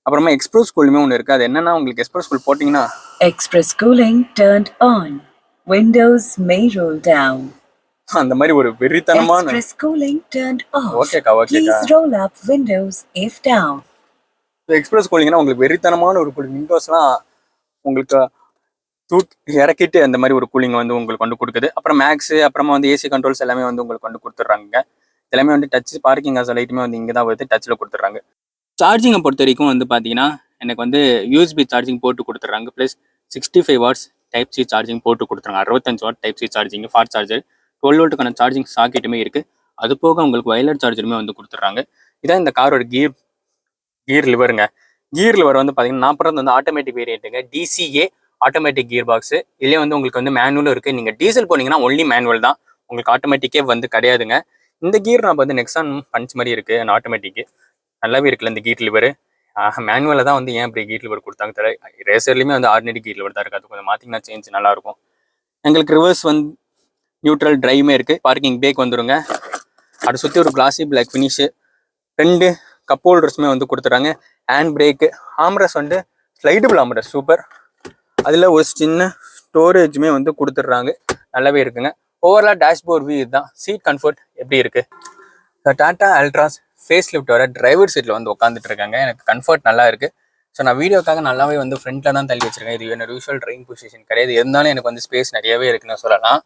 அப்புறமா எக்ஸ்பிரஸ் கூலுமே ஒன்று இருக்குது. அது என்னன்னா, உங்களுக்கு எக்ஸ்பிரஸ் கூல் போட்டிங்கன்னா Express cooling turned on. Windows may roll down. அந்த மாதிரி ஒரு வெறித்தனமான Express cooling turned off. ஓகேக்கா. Please roll up windows if down. Express கூலிங்னா உங்களுக்கு வெறித்தனமான ஒரு கூலிங். விண்டோஸ்லாம் உங்களுக்கு இறக்கிட்டு அந்த மாதிரி ஒரு கூலிங் வந்து உங்களுக்கு வந்து கொடுக்குது. அப்புறம் மேக்ஸு, அப்புறமா வந்து ஏசி கண்ட்ரோல்ஸ் எல்லாமே வந்து உங்களுக்கு வந்து கொடுத்துட்றாங்க. எல்லாமே வந்து டச், பார்க்கிங் ஆஸ் லைட்டுமே வந்து இங்கே தான் வருது, டச்சில் கொடுத்துட்றாங்க. சார்ஜிங்கை பொறுத்த வரைக்கும் வந்து பார்த்தீங்கன்னா எனக்கு வந்து யூஎஸ்பி சார்ஜிங் போட்டு கொடுத்துட்றாங்க. Plus 65 watts type C charging போட்டு கொடுத்துறாங்க. 65 watt type C charging, fast charger, 12 வோல்ட்டுக்கான சார்ஜிங் சாக்கெட்டுமே இருக்குது. அது போக உங்களுக்கு வயலட் சார்ஜருமே வந்து கொடுத்துட்றாங்க. இதான் இந்த காரோட கியர் லிவருங்க. கியர் லிவர் வந்து பார்த்தீங்கன்னா நான் பிறந்து வந்து ஆட்டோமேட்டிக் வேரியண்ட்டுங்க, டிசிஏ ஆட்டோமேட்டிக் கியர் பாக்ஸு. இதுலேயே வந்து உங்களுக்கு வந்து மேனுவலும் இருக்குது. நீங்கள் டீசல் போனீங்கன்னா ஒன்லி மேனுவல் தான், உங்களுக்கு ஆட்டோமேட்டிக்கே வந்து கிடையாதுங்க. இந்த கியர் நான் வந்து நெக்ஸான் பஞ்ச் மாதிரி இருக்குது, அந்த ஆட்டோமேட்டிக்கு நல்லாவே இருக்குல்ல இந்த கீர் லிவர். மேனுவலில் தான் வந்து ஏன் இப்படி கீர் லிவர் கொடுத்தாங்க தெரியல. ரேசர்லேயுமே வந்து ஆர்டினரி கீர் லிவர் தான் இருக்குது. அது கொஞ்சம் மாற்றிங்கன்னா சேஞ்ச் நல்லாயிருக்கும். எங்களுக்கு ரிவர்ஸ் வந்து நியூட்ரல் டிரைவுமே இருக்குது. பார்க்கிங் பிரேக் வந்துருங்க. அதை சுற்றி ஒரு கிளாஸி பிளாக் ஃபினிஷு, 2 கப் ஹோல்டர்ஸுமே வந்து கொடுத்துட்றாங்க. ஹேண்ட் பிரேக்கு, ஆம்ரஸ் வந்து ஸ்லைடபிள் ஆம்ரஸ் சூப்பர். அதில் ஒரு சின்ன ஸ்டோரேஜுமே வந்து கொடுத்துட்றாங்க, நல்லாவே இருக்குங்க. ஓவராலாக டேஷ்போர்ட் வியூ இதுதான். சீட் கம்ஃபர்ட் எப்படி இருக்குது? டாடா அல்ட்ராஸ் ஃபேஸ் லிஃப்டோட டிரைவர் சீட்டில் வந்து உட்காந்துட்டு இருக்காங்க. எனக்கு கம்ஃபர்ட் நல்லா இருக்குது. ஸோ நான் வீடியோக்காக நல்லாவே வந்து ஃப்ரண்ட்டில் தான் தள்ளி வச்சிருக்கேன். இது என்னோட யூஷுவல் ட்ரைவிங் பொசிஷன் கிடையாது. இருந்தாலும் எனக்கு வந்து ஸ்பேஸ் நிறையவே இருக்குன்னு சொல்லலாம்.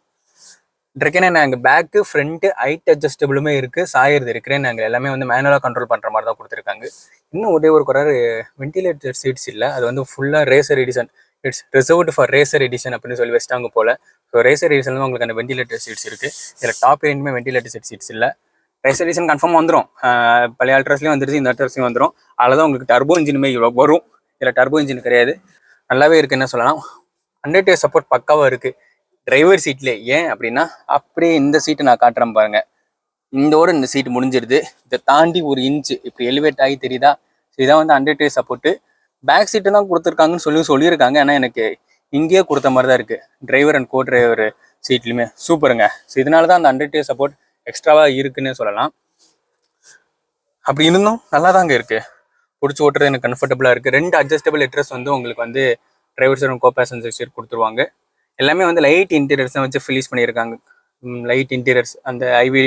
இருக்கேன்னா நாங்கள் பேக்கு ஃப்ரண்ட்டு ஹைட் அட்ஜஸ்டபிளுமே இருக்குது, சாயிறது இருக்கிறேன். நாங்கள் எல்லாமே வந்து மேனுவலாக கண்ட்ரோல் பண்ணுற மாதிரி தான் கொடுத்துருக்காங்க. இன்னும் ஒரே ஒரு குறை, வென்டிலேட்டர் சீட்ஸ் இல்லை. அது வந்து ஃபுல்லாக racer edition, it's reserved for racer edition அப்படின்னு சொல்லி வச்சிட்டாங்க போல். ஸோ ரேசர் எடிஷனில் உங்களுக்கு அந்த வென்டிலேட்டர் சீட்ஸ் இருக்குது. இதில் டாப் எண்டுமே வென்டிலேட்டர் சீட்ஸ் இல்லை. ரேசர் எடிஷன் கன்ஃபார்ம் வந்துடும். பழைய அல்ட்ராஸ்லேயும் வந்துருச்சு, இந்த அல்ட்ராஸ்லையும் வந்துடும். அதில் தான் உங்களுக்கு டர்போ இன்ஜினுமே வரும். இதில் டர்போ இன்ஜின் கிடையாது. நல்லாவே இருக்குன்னு சொல்லலாம். 100 சப்போர்ட் பக்காவாக இருக்குது டிரைவர் சீட்ல. ஏன் அப்படின்னா, அப்படியே இந்த சீட்டு நான் காட்டுறேன் பாருங்க, இந்த சீட்டு முடிஞ்சிருது. இதை தாண்டி ஒரு இன்ச்சு இப்படி எலிவேட் ஆகி தெரியுதா? இதான் வந்து 100 சப்போர்ட்டு. பேக் சீட்டு தான் கொடுத்துருக்காங்கன்னு சொல்லியிருக்காங்க. ஆனால் எனக்கு இங்கேயே கொடுத்த மாதிரி தான் இருக்குது, டிரைவர் அண்ட் கோ டிரைவர் சீட்லையுமே. சூப்பருங்க. ஸோ இதனால தான் அந்த 100 சப்போர்ட் எக்ஸ்ட்ராவாக இருக்குன்னு சொல்லலாம். அப்படி இருந்தும் நல்லா தாங்க இருக்குது. பிடிச்சி ஓட்டுறது எனக்கு கம்ஃபர்டபுளாக இருக்குது. 2 அட்ஜஸ்டபிள் ஹெட்ரஸ் வந்து உங்களுக்கு வந்து டிரைவர் சைடு கோ பேசஞ்சர் சைடு கொடுத்துருவாங்க. எல்லாமே வந்து லைட் இன்டீரியர்ஸ் தான் வச்சு ஃபினிஷ் பண்ணியிருக்காங்க. லைட் இன்டீரியர்ஸ், அந்த ஐவி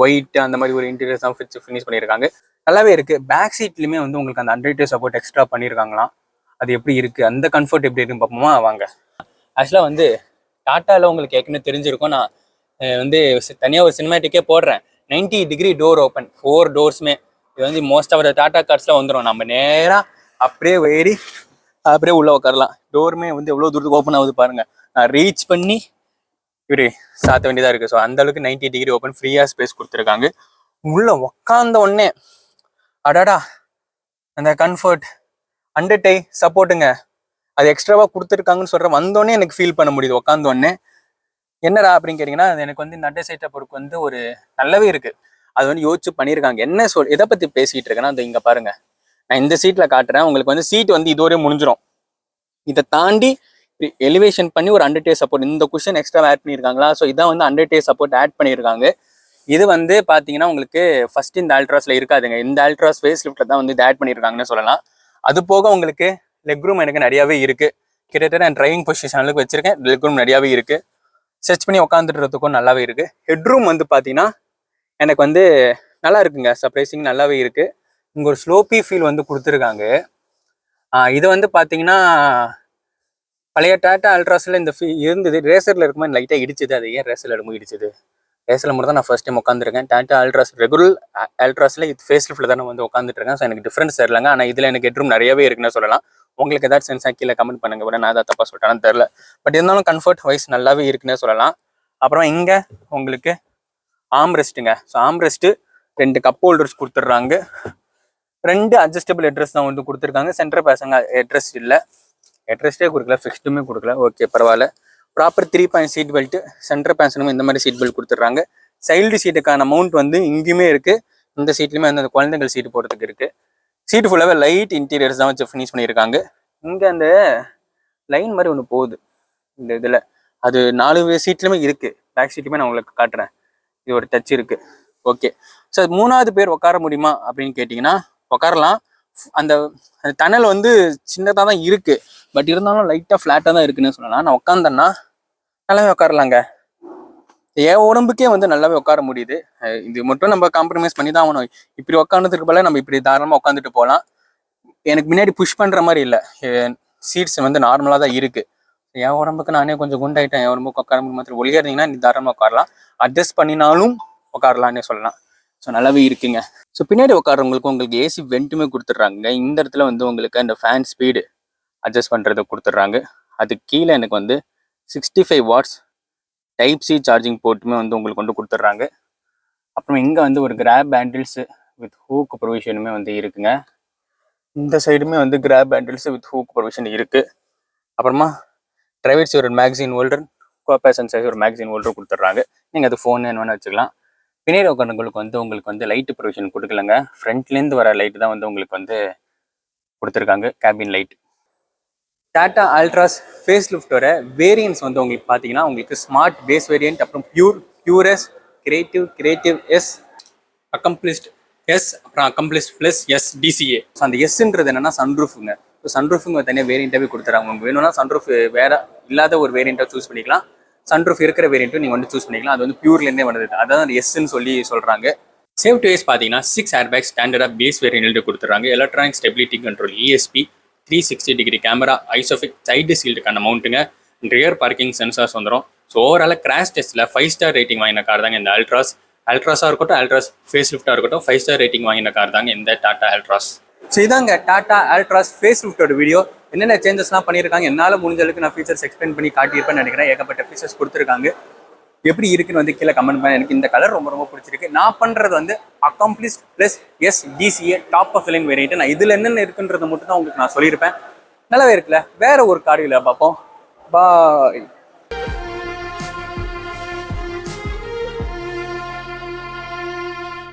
ஒயிட் அந்த மாதிரி ஒரு இன்டீரியர்ஸ் தான் வச்சு ஃபினிஷ் பண்ணியிருக்காங்க. நல்லாவே இருக்குது. பேக் சீட்லையுமே வந்து உங்களுக்கு அந்த 100 சப்போர்ட் எக்ஸ்ட்ரா பண்ணியிருக்காங்களாம். அது எப்படி இருக்குது, அந்த கம்ஃபர்ட் எப்படி இருக்குன்னு பார்ப்போமா வாங்க. ஆக்சுவலாக வந்து டாட்டாவில் உங்களுக்கு ஏற்கனவே தெரிஞ்சிருக்கும், நான் வந்து தனியாக ஒரு சினிமேட்டிக்கே போடுறேன். 90 டிகிரி டோர் ஓப்பன், 4 டோர்ஸுமே. இது வந்து மோஸ்ட் ஆஃப் த டாட்டா கார்ஸ்லாம் வந்துடும். நம்ம நேராக அப்படியே ஏறி அப்படியே உள்ளே உட்காரலாம். டோருமே வந்து எவ்வளோ தூரத்துக்கு ஓப்பன் ஆகுது பாருங்கள். நான் ரீச் பண்ணி இப்படி சாத்த வேண்டியதாக இருக்குது. ஸோ அந்தளவுக்கு 90 டிகிரி ஓப்பன், ஃப்ரீயாக ஸ்பேஸ் கொடுத்துருக்காங்க. உள்ளே உக்காந்த உடனே அடாடா அந்த கம்ஃபர்ட் 100 சப்போர்ட்டுங்க, அது எக்ஸ்ட்ராவாக கொடுத்துருக்காங்கன்னு சொல்கிற வந்தோடனே எனக்கு ஃபீல் பண்ண முடியுது. உட்காந்தோடனே என்னடா அப்படின்னு கேட்டிங்கன்னா, அது எனக்கு வந்து இந்த 100 சப்போர்ட்டுக்கு வந்து ஒரு நல்லாவே இருக்குது. அது வந்து யோசிச்சு பண்ணியிருக்காங்க. என்ன எதை பற்றி பேசிக்கிட்டு இருக்கேன்னா, அது இங்கே பாருங்கள், நான் இந்த சீட்டில் காட்டுறேன் உங்களுக்கு. வந்து சீட் வந்து இதோடய முடிஞ்சிடும். இதை தாண்டி எலிவேஷன் பண்ணி ஒரு 100 சப்போர்ட், இந்த குஷன் எக்ஸ்ட்ரா ஆட் பண்ணியிருக்காங்களா. ஸோ இதான் வந்து 100 சப்போர்ட் ஆட் பண்ணியிருக்காங்க. இது வந்து பார்த்தீங்கன்னா உங்களுக்கு ஃபர்ஸ்ட் இந்த அல்ட்ராஸில் இருக்காதுங்க. இந்த அல்ட்ராஸ் ஃபேஸ் லிஃப்ட்டில் தான் வந்து இது ஆட் பண்ணியிருக்காங்கன்னு சொல்லலாம். அது போக உங்களுக்கு லெக் ரூம் எனக்கு நிறையாவே இருக்குது. கிட்டத்தட்ட நான் டிரைவிங் பொசிஷன் அளவுக்கு வச்சிருக்கேன். லெக் ரூம் நிறையாவே இருக்குது. ஸ்ட்ரெச் பண்ணி உட்காந்துட்டுறதுக்கும் நல்லாவே இருக்குது. ஹெட்ரூம் வந்து பார்த்தீங்கன்னா எனக்கு வந்து நல்லா இருக்குங்க, சர்ப்ரைசிங் நல்லாவே இருக்குது. இங்கே ஒரு ஸ்லோப்பி ஃபீல் வந்து கொடுத்துருக்காங்க. இது வந்து பார்த்தீங்கன்னா பழைய டாட்டா அல்ட்ராஸில் இந்த இருந்தது. ரேசரில் இருக்கும்போது லைட்டாக இடிச்சுது. அது ஏன் ரேசரில் எடுக்கும் இடிச்சுது? ரேசரில் மட்டும் தான் நான் ஃபர்ஸ்ட் டைம் உட்காந்துருக்கேன். டாட்டா அல்ட்ராஸ் ரெகுலர் அல்ட்ராஸில் இது ஃபேஸ் லிஃப்ட்டில் தான் வந்து உட்காந்துட்டு இருக்கேன். ஸோ எனக்கு டிஃப்ரென்ஸ் தெரியலங்க. ஆனால் இதில் எனக்கு ஹெட்ரூம் நிறையவே இருக்குன்னு சொல்லலாம். உங்களுக்கு ஏதாச்சும் சென்ஸாக கீழே கமெண்ட் பண்ணுங்க. கூட நான் அதை தப்பாக சொல்லிட்டேன்னு தெரில. பட் இருந்தாலும் கம்ஃபர்ட் வைஸ் நல்லாவே இருக்குன்னே சொல்லலாம். அப்புறம் இங்கே உங்களுக்கு ஆம்ரெஸ்ட்டுங்க. ஸோ ஆம்ரெஸ்ட்டு 2 கப் ஹோல்டர்ஸ் கொடுத்துட்றாங்க. 2 அட்ஜஸ்டபிள் ஹெட்ரஸ் தான் வந்து கொடுத்துருக்காங்க. சென்டர் பேசங்க ஹெட்ரஸ் இல்லை, ஹெட்ரஸ்டே கொடுக்கல, ஃபிக்ஸ்டுமே கொடுக்கல. ஓகே பரவாயில்ல. Proper 3 point seat belt, centre பேசனுமே இந்த மாதிரி சீட் பெல்ட் கொடுத்துட்றாங்க. சைல்டு சீட்டுக்கான மவுண்ட் வந்து இங்கேயுமே இருக்குது. இந்த சீட்லையுமே வந்து அந்த குழந்தைகள் சீட்டு போகிறதுக்கு இருக்குது. சீட்டு ஃபுல்லாகவே லைட் இன்டீரியர்ஸ் தான் வச்சு ஃபினிஷ் பண்ணியிருக்காங்க. இங்கே அந்த லைன் மாதிரி ஒன்று போகுது இந்த இதில், அது 4 சீட்லையுமே இருக்குது. பேக் சீட்டுமே நான் உங்களுக்கு காட்டுறேன். இது ஒரு டச் இருக்குது. ஓகே. ஸோ 3வது பேர் உட்கார முடியுமா அப்படின்னு கேட்டிங்கன்னா உட்காரலாம். அந்த டனல் வந்து சின்னதாக தான் இருக்குது. பட் இருந்தாலும் லைட்டாக ஃப்ளாட்டாக தான் இருக்குன்னு சொல்லலாம். நான் உட்காந்தேன்னா நல்லாவே உட்காரலாங்க. என் உடம்புக்கே வந்து நல்லாவே உட்கார முடியுது. இது மட்டும் நம்ம காம்ப்ரமைஸ் பண்ணி தான் ஆகணும். இப்படி உட்காந்துருக்கு போல நம்ம இப்படி தாராளமாக உட்காந்துட்டு போகலாம். எனக்கு முன்னாடி புஷ் பண்ணுற மாதிரி இல்லை. சீட்ஸ் வந்து நார்மலாக தான் இருக்குது. என் உடம்புக்கு நானே கொஞ்சம் குண்டாயிட்டேன். என் உடம்புக்கு உட்கார மாதிரி ஒளியாக இருந்தீங்கன்னா நீ தாராளமாக உட்காரலாம். அட்ஜஸ்ட் பண்ணினாலும் உட்காரலான்னு சொல்லலாம். ஸோ நல்லாவே இருக்குங்க. ஸோ பின்னாடி உட்காரவங்களுக்கு உங்களுக்கு ஏசி வெண்ட்டுமே கொடுத்துட்றாங்க. இந்த இடத்துல வந்து உங்களுக்கு அந்த ஃபேன் ஸ்பீடு அட்ஜஸ்ட் பண்ணுறது கொடுத்துட்றாங்க. அதுக்கு கீழே எனக்கு வந்து 65 வாட்ஸ் டைப் சி சார்ஜிங் போர்ட்டுமே வந்து உங்களுக்கு வந்து கொடுத்துட்றாங்க. அப்புறம் இங்கே வந்து ஒரு கிராப் ஹேண்டில்ஸ் வித் ஹூக் ப்ரொவிஷனுமே வந்து இருக்குங்க. இந்த சைடுமே வந்து grab handles with hook provision இருக்குது. அப்புறமா டிரைவர்ஸ் ஒரு மேக்சின் ஹோல்டர், கோபேசன் சைஸ் ஒரு மேக்சின் ஹோல்டர் கொடுத்துட்றாங்க. நீங்கள் அது ஃபோன் என்ன வேணால் வச்சுக்கலாம். பின்னாடி உங்களுக்கு வந்து லைட்டு ப்ரொவிஷன் கொடுக்கலங்க. ஃப்ரண்ட்லேருந்து வர லைட்டு தான் வந்து உங்களுக்கு வந்து கொடுத்துருக்காங்க, cabin light. Tata Altroz face லிஃப்டோட வேரியன்ஸ் வந்து உங்களுக்கு பார்த்தீங்கன்னா உங்களுக்கு ஸ்மார்ட் பேஸ் வேரியன்ட், அப்புறம் pure S, creative S, accomplished S, அப்புறம் accomplished plus S DCA. So அந்த எஸ்ன்றது என்னன்னா சன்ரூஃபுங்க. ஸோ சன்ரூஃபுங்க தனியாக வேரியண்ட்டாகவே கொடுத்துறாங்க. உங்களுக்கு வேணும்னா சன்ரூஃப் வேற இல்லாத ஒரு வேரியண்ட்டாக சூஸ் பண்ணிக்கலாம். சன்ரூஃப் இருக்கிற வேரியண்ட்டும் நீங்கள் வந்து சூஸ் பண்ணிக்கலாம். அது வந்து பியூர்லேருந்தே வருது, அதான் அந்த எஸ்ன்னு சொல்லி சொல்கிறாங்க. சேஃப்டி வைஸ் பார்த்தீங்கன்னா 6 ஏர்பேக் ஸ்டாண்டர்டாக பேஸ் வேரியன்ட் கொடுத்துறாங்க. Electronic stability control ESP, 360 degree camera, ISOFIX side சீல்டுக்கான மவுண்ட்டுங்க, ரியர் பார்க்கிங் சென்சார்ஸ் வந்துடும். ஸோ ஓவரால் கிராஷ் டெஸ்ட்டில் 5 ஸ்டார் ரேட்டிங் வாங்கின கார் தாங்க இந்த அல்ட்ராஸாக இருக்கட்டும், அல்ட்ராஸ் ஃபேஸ் லிஃப்டாக இருக்கட்டும், 5 ஸ்டார் ரேட்டிங் வாங்கின கார் தாங்க இந்த டாடா அல்ட்ராஸ். ஸோ இதாங்க டாடா அல்ட்ராஸ் ஃபேஸ் லிஃப்டோட வீடியோ. என்னென்ன சேஞ்சஸ்லாம் பண்ணியிருக்காங்க, என்னால் முடிஞ்ச அளவுக்கு நான் ஃபீச்சர்ஸ் எக்ஸ்பிளைன் பண்ணி காட்டியிருப்பேன்னு நினைக்கிறேன். ஏகப்பட்ட ஃபீச்சர்ஸ் கொடுத்துருக்காங்க. எப்படி இருக்குன்னு வந்து கீழே கமெண்ட் பண்ணி. எனக்கு இந்த கலர் ரொம்ப ரொம்ப பிடிச்சிருக்கு. நான் பண்ணுறது வந்து accomplished plus S DCA top of line variant. நான் இதில் என்னென்ன இருக்குன்றது மட்டும் தான் உங்களுக்கு நான் சொல்லியிருப்பேன். நல்லாவே இருக்குல்ல. வேற ஒரு கார்டியில் பார்ப்போம். பாய்.